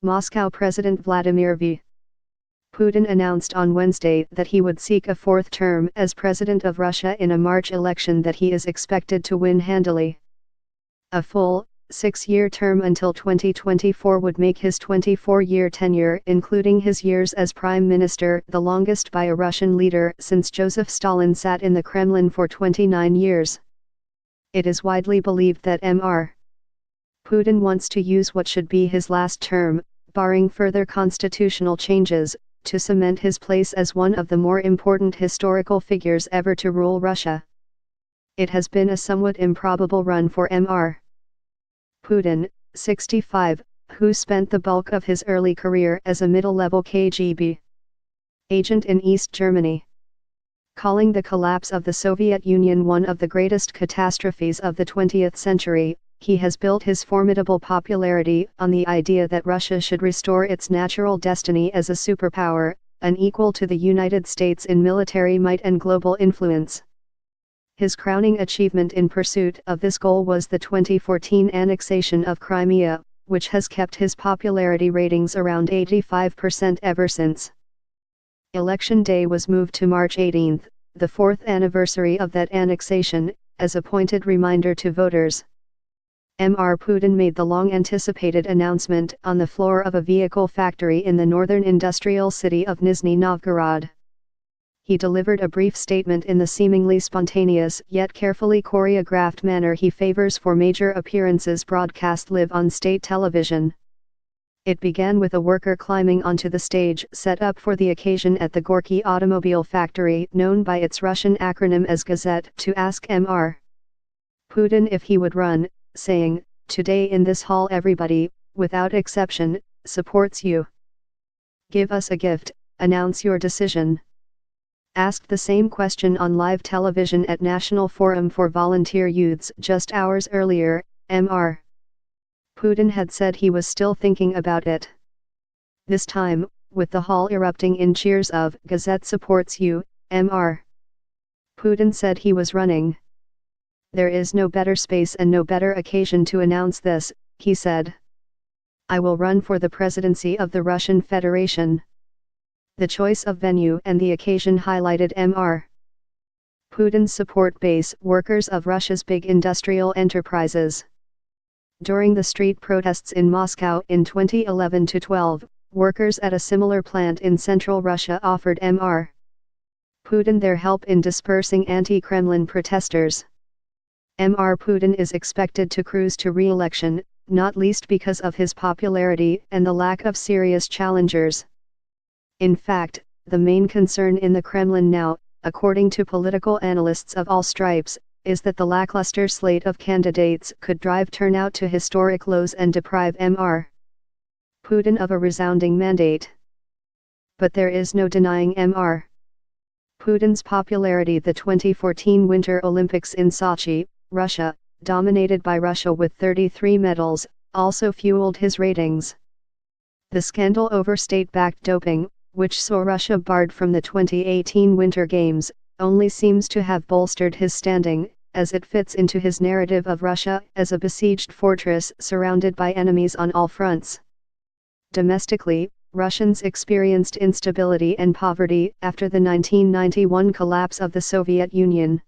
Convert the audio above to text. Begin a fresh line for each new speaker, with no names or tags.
Moscow President Vladimir V. Putin announced on Wednesday that he would seek a fourth term as president of Russia in a March election that he is expected to win handily. A full, 6-year term until 2024 would make his 24-year tenure, including his years as prime minister, the longest by a Russian leader since Joseph Stalin sat in the Kremlin for 29 years. It is widely believed that Mr. Putin wants to use what should be his last term, barring further constitutional changes, to cement his place as one of the more important historical figures ever to rule Russia. It has been a somewhat improbable run for Mr. Putin, 65, who spent the bulk of his early career as a middle-level KGB agent in East Germany. Calling the collapse of the Soviet Union one of the greatest catastrophes of the 20th century, he has built his formidable popularity on the idea that Russia should restore its natural destiny as a superpower, unequal to the United States in military might and global influence. His crowning achievement in pursuit of this goal was the 2014 annexation of Crimea, which has kept his popularity ratings around 85% ever since. Election day was moved to March 18, the fourth anniversary of that annexation, as a pointed reminder to voters. Mr. Putin made the long-anticipated announcement on the floor of a vehicle factory in the northern industrial city of Nizhny Novgorod. He delivered a brief statement in the seemingly spontaneous yet carefully choreographed manner he favors for major appearances broadcast live on state television. It began with a worker climbing onto the stage set up for the occasion at the Gorky automobile factory, known by its Russian acronym as Gazette, to ask Mr. Putin if he would run, saying, "Today in this hall everybody, without exception, supports you. Give us a gift, announce your decision." Asked the same question on live television at National Forum for Volunteer Youths just hours earlier, Mr. Putin had said he was still thinking about it. This time, with the hall erupting in cheers of "Gazette supports you," Mr. Putin said he was running. "There is no better space and no better occasion to announce this," he said. "I will run for the presidency of the Russian Federation." The choice of venue and the occasion highlighted Mr. Putin's support base, workers of Russia's big industrial enterprises. During the street protests in Moscow in 2011-12, workers at a similar plant in central Russia offered Mr. Putin their help in dispersing anti-Kremlin protesters. Mr. Putin is expected to cruise to re-election, not least because of his popularity and the lack of serious challengers. In fact, the main concern in the Kremlin now, according to political analysts of all stripes, is that the lackluster slate of candidates could drive turnout to historic lows and deprive Mr. Putin of a resounding mandate. But there is no denying Mr. Putin's popularity. The 2014 Winter Olympics in Sochi, Russia, dominated by Russia with 33 medals, also fueled his ratings. The scandal over state-backed doping, which saw Russia barred from the 2018 Winter Games, only seems to have bolstered his standing, as it fits into his narrative of Russia as a besieged fortress surrounded by enemies on all fronts. Domestically, Russians experienced instability and poverty after the 1991 collapse of the Soviet Union.